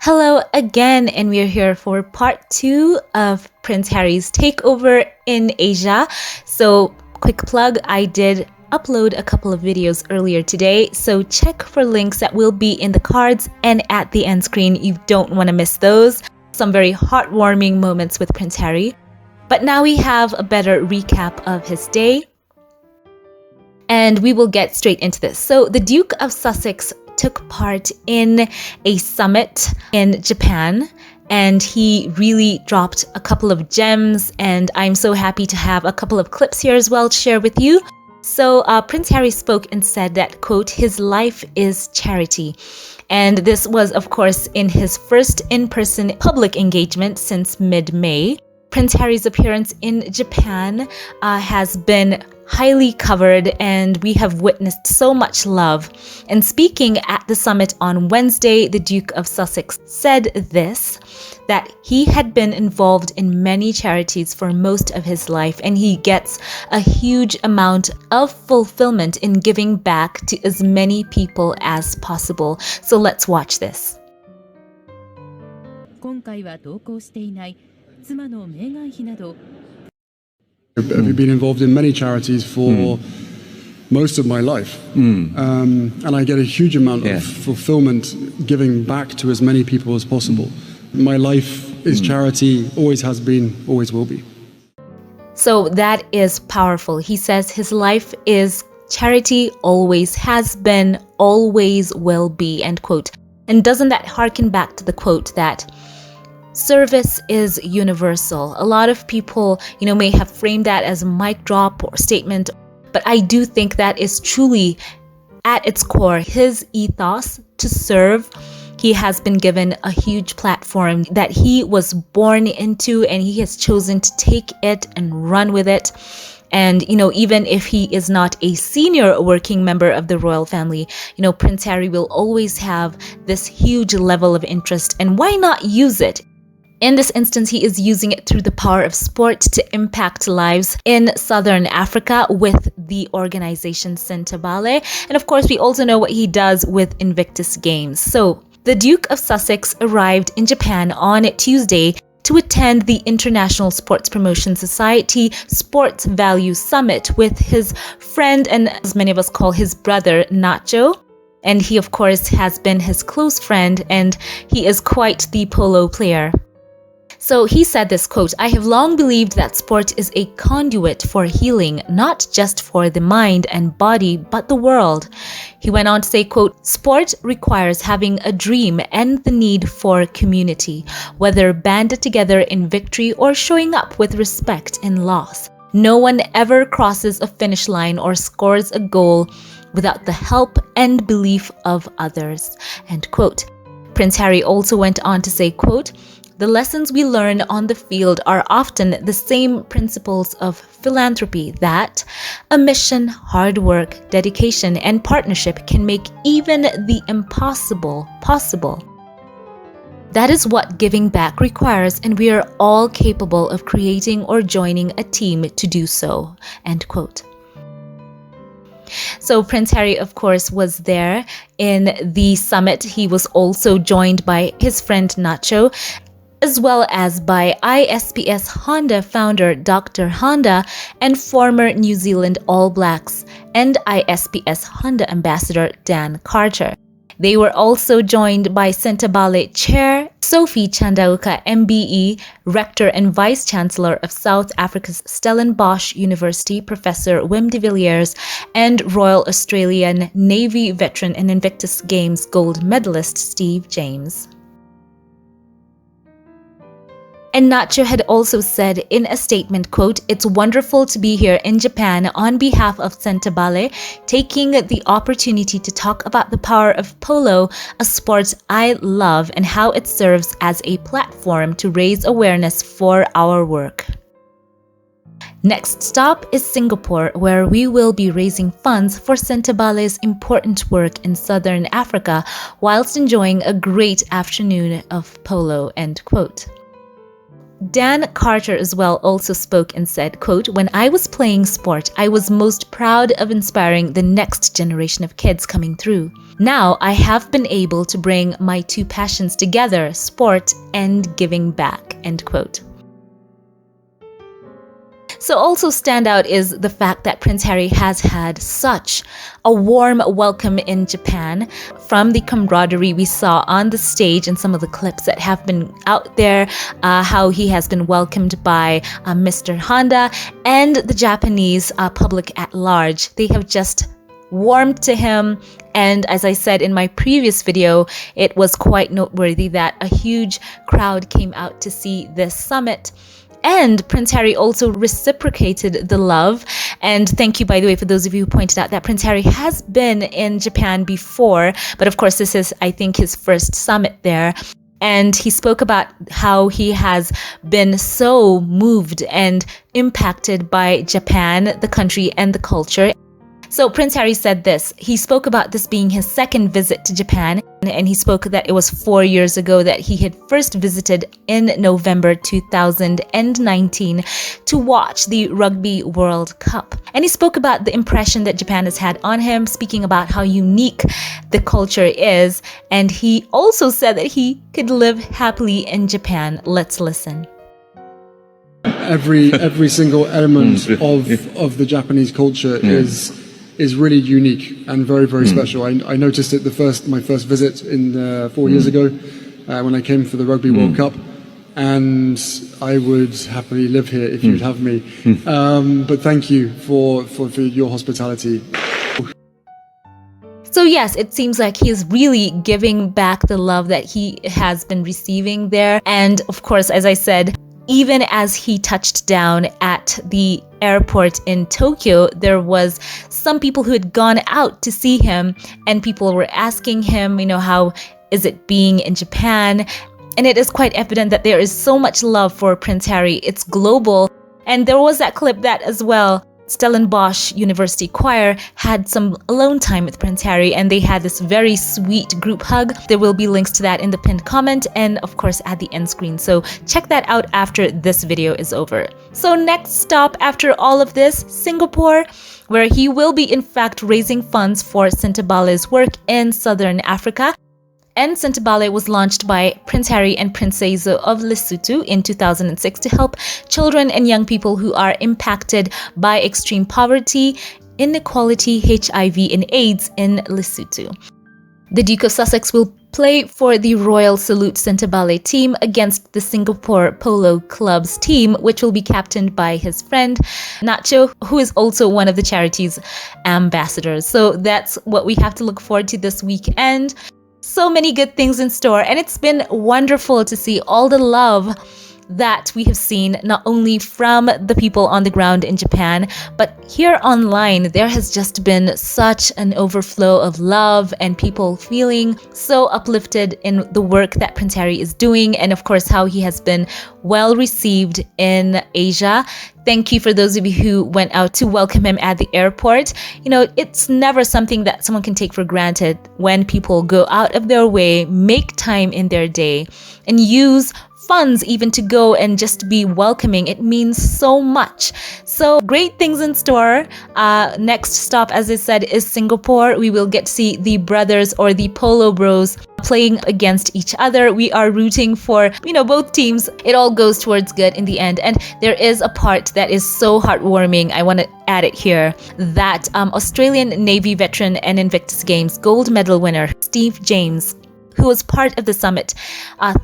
Hello again, and we're here for part 2 of Prince Harry's takeover in Asia. So, quick plug, I did upload a couple of videos earlier today, so check for links that will be in the cards and at the end screen. You don't want to miss those. Some very heartwarming moments with Prince Harry. But now we have a better recap of his day, and we will get straight into this. So, the Duke of Sussex took part in a summit in Japan, and he really dropped a couple of gems, and I'm so happy to have a couple of clips here as well to share with you. So Prince Harry spoke and said that, quote, his life is charity. And this was, of course, in his first in-person public engagement since mid-May. Prince Harry's appearance in Japan has been highly covered, and we have witnessed so much love. And speaking at the summit on Wednesday, the Duke of Sussex said this, that he had been involved in many charities for most of his life, and he gets a huge amount of fulfillment in giving back to as many people as possible. So let's watch this. 今回は同行していない妻のメーガン妃など I've been involved in many charities for most of my life. And I get a huge amount of fulfillment giving back to as many people as possible. My life is charity, always has been, always will be. So that is powerful. He says his life is charity, always has been, always will be, end quote. And doesn't that harken back to the quote that service is universal? A lot of people, may have framed that as a mic drop or statement, but I do think that is truly at its core his ethos to serve. He has been given a huge platform that he was born into, and he has chosen to take it and run with it. And, even if he is not a senior working member of the royal family, Prince Harry will always have this huge level of interest, and why not use it? In this instance, he is using it through the power of sport to impact lives in Southern Africa with the organization Centabale. And of course, we also know what he does with Invictus Games. So the Duke of Sussex arrived in Japan on Tuesday to attend the International Sports Promotion Society Sports Value Summit with his friend, and as many of us call his brother, Nacho. And he, of course, has been his close friend, and he is quite the polo player. So he said this, quote, I have long believed that sport is a conduit for healing, not just for the mind and body, but the world. He went on to say, quote, sport requires having a dream and the need for community, whether banded together in victory or showing up with respect in loss. No one ever crosses a finish line or scores a goal without the help and belief of others, end quote. Prince Harry also went on to say, quote, the lessons we learn on the field are often the same principles of philanthropy that a mission, hard work, dedication, and partnership can make even the impossible possible. That is what giving back requires, and we are all capable of creating or joining a team to do so, end quote. So Prince Harry, of course, was there in the summit. He was also joined by his friend Nacho, as well as by ISPS Honda founder Dr. Honda and former New Zealand All Blacks and ISPS Honda ambassador Dan Carter. They were also joined by Centabale Chair Sophie Chandauka MBE, Rector and Vice Chancellor of South Africa's Stellenbosch University, Professor Wim de Villiers, and Royal Australian Navy veteran and Invictus Games gold medalist Steve James. And Nacho had also said in a statement, quote, it's wonderful to be here in Japan on behalf of Centabale, taking the opportunity to talk about the power of polo, a sport I love, and how it serves as a platform to raise awareness for our work. Next stop is Singapore, where we will be raising funds for Centabale's important work in Southern Africa whilst enjoying a great afternoon of polo, end quote. Dan Carter as well also spoke and said, quote, "When I was playing sport, I was most proud of inspiring the next generation of kids coming through. Now I have been able to bring my two passions together, sport and giving back," end quote. So also standout is the fact that Prince Harry has had such a warm welcome in Japan, from the camaraderie we saw on the stage and some of the clips that have been out there, how he has been welcomed by Mr. Honda and the Japanese public at large. They have just warmed to him, and as I said in my previous video, it was quite noteworthy that a huge crowd came out to see this summit. And Prince Harry also reciprocated the love. And thank you, by the way, for those of you who pointed out that Prince Harry has been in Japan before, but of course this is, I think, his first summit there. And he spoke about how he has been so moved and impacted by Japan, the country, and the culture. So Prince Harry said this. He spoke about this being his second visit to Japan, and he spoke that it was 4 years ago that he had first visited in November 2019 to watch the Rugby World Cup. And he spoke about the impression that Japan has had on him, speaking about how unique the culture is. And he also said that he could live happily in Japan. Let's listen. Every single element of the Japanese culture is really unique and very, very special. I noticed it my first visit in 4 years ago when I came for the Rugby World Cup, and I would happily live here if you'd have me. But thank you for your hospitality. So yes, it seems like he is really giving back the love that he has been receiving there. And of course, as I said, even as he touched down at the airport in Tokyo, there was some people who had gone out to see him, and people were asking him, how is it being in Japan? And it is quite evident that there is so much love for Prince Harry. It's global. And there was that clip that as well, Stellenbosch University Choir had some alone time with Prince Harry, and they had this very sweet group hug. There will be links to that in the pinned comment and of course at the end screen. So check that out after this video is over. So next stop after all of this, Singapore, where he will be in fact raising funds for Sintabale's work in Southern Africa. And Sintabale was launched by Prince Harry and Princezo of Lesotho in 2006 to help children and young people who are impacted by extreme poverty, inequality, HIV, and AIDS in Lesotho. The Duke of Sussex will play for the Royal Salute Sintabale team against the Singapore Polo Club's team, which will be captained by his friend Nacho, who is also one of the charity's ambassadors. So that's what we have to look forward to this weekend. So many good things in store, and it's been wonderful to see all the love that we have seen, not only from the people on the ground in Japan, but here online. There has just been such an overflow of love and people feeling so uplifted in the work that Prince Harry is doing, and of course how he has been well received in Asia. Thank you for those of you who went out to welcome him at the airport. It's never something that someone can take for granted when people go out of their way, make time in their day, and use funds even to go and just be welcoming. It means so much. So great things in store. Next stop, as I said, is Singapore. We will get to see the brothers, or the Polo Bros, playing against each other. We are rooting for, both teams. It all goes towards good in the end. And there is a part that is so heartwarming. I want to add it here, that Australian Navy veteran and Invictus Games gold medal winner Steve James, who was part of the summit,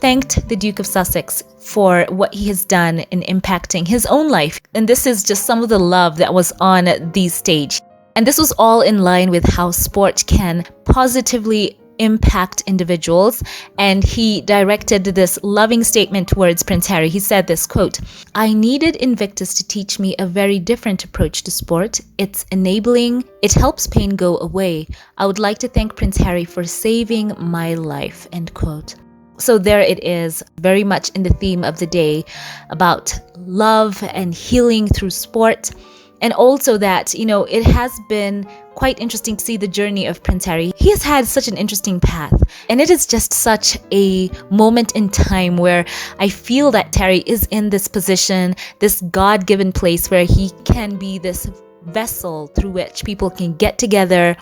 thanked the Duke of Sussex for what he has done in impacting his own life. And this is just some of the love that was on the stage. And this was all in line with how sport can positively impact individuals. And he directed this loving statement towards Prince Harry. He said this, quote, "I needed Invictus to teach me a very different approach to sport. It's enabling. It helps pain go away. I would like to thank Prince Harry for saving my life," end quote. So there it is, very much in the theme of the day about love and healing through sport. And also that, it has been quite interesting to see the journey of Prince Harry. He has had such an interesting path, and it is just such a moment in time where I feel that Harry is in this position, this God-given place where he can be this vessel through which people can get together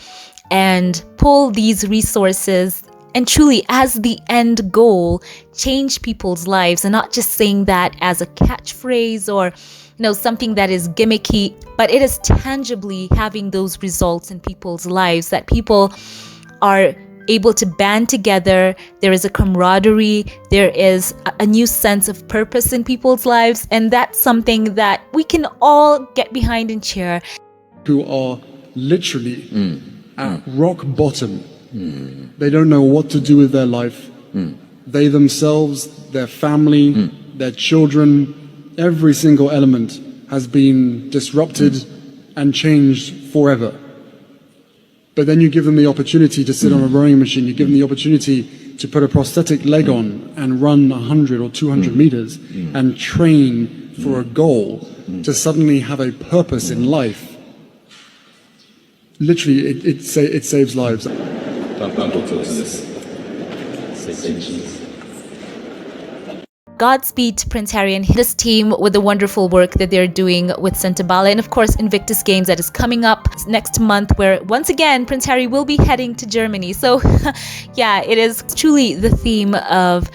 and pull these resources and truly, as the end goal, change people's lives, and not just saying that as a catchphrase or something that is gimmicky, but it is tangibly having those results in people's lives, that people are able to band together. There is a camaraderie, there is a new sense of purpose in people's lives, and that's something that we can all get behind and cheer. Who are literally at rock bottom. They don't know what to do with their life. They themselves, their family, their children, every single element has been disrupted and changed forever. But then you give them the opportunity to sit on a rowing machine, you give them the opportunity to put a prosthetic leg on and run 100 or 200 meters and train for a goal, to suddenly have a purpose in life. Literally, it saves lives. Godspeed to Prince Harry and his team with the wonderful work that they're doing with Sentabala, and of course Invictus Games that is coming up next month, where once again Prince Harry will be heading to Germany. So yeah, it is truly the theme of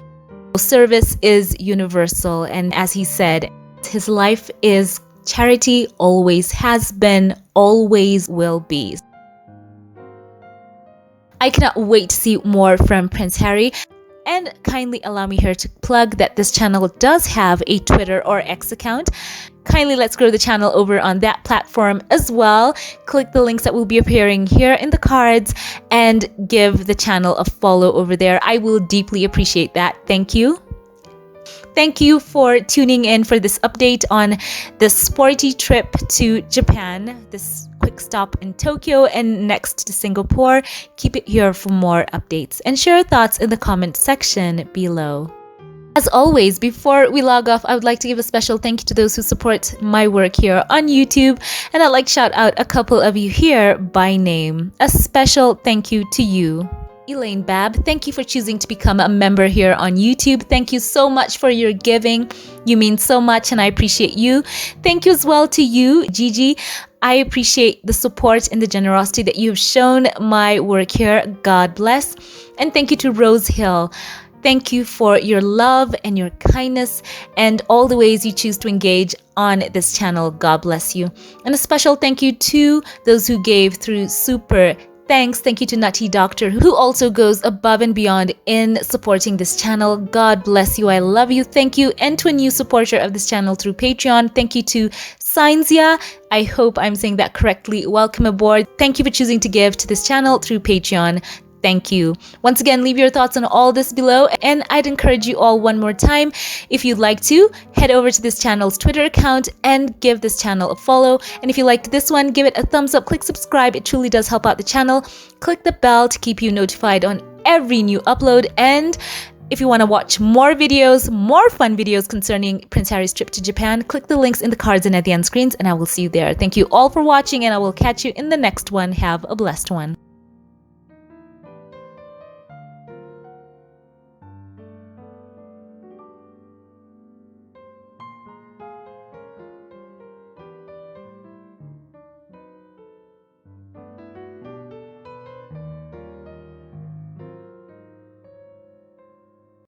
service is universal, and as he said, his life is charity, always has been, always will be. I cannot wait to see more from Prince Harry. And kindly allow me here to plug that this channel does have a Twitter or X account. Kindly let's grow the channel over on that platform as well. Click the links that will be appearing here in the cards and give the channel a follow over there. I will deeply appreciate that. Thank you. Thank you for tuning in for this update on this sporty trip to Japan, this quick stop in Tokyo and next to Singapore. Keep it here for more updates and share your thoughts in the comment section below. As always, before we log off, I would like to give a special thank you to those who support my work here on YouTube, and I'd like to shout out a couple of you here by name. A special thank you to you, Elaine Babb. Thank you for choosing to become a member here on YouTube. Thank you so much for your giving. You mean so much and I appreciate you. Thank you as well to you, Gigi. I appreciate the support and the generosity that you've shown my work here. God bless. And thank you to Rose Hill. Thank you for your love and your kindness and all the ways you choose to engage on this channel. God bless you. And a special thank you to those who gave through Super Thanks. Thank you to Nutty Doctor, who also goes above and beyond in supporting this channel. God bless you. I love you. Thank you. And to a new supporter of this channel through Patreon, thank you to Sainzia. I hope I'm saying that correctly. Welcome aboard. Thank you for choosing to give to this channel through Patreon. Thank you. Once again, leave your thoughts on all this below, and I'd encourage you all one more time, if you'd like to, head over to this channel's Twitter account and give this channel a follow. And if you liked this one, give it a thumbs up, click subscribe. It truly does help out the channel. Click the bell to keep you notified on every new upload. And if you want to watch more videos, more fun videos concerning Prince Harry's trip to Japan, click the links in the cards and at the end screens, and I will see you there. Thank you all for watching, and I will catch you in the next one. Have a blessed one.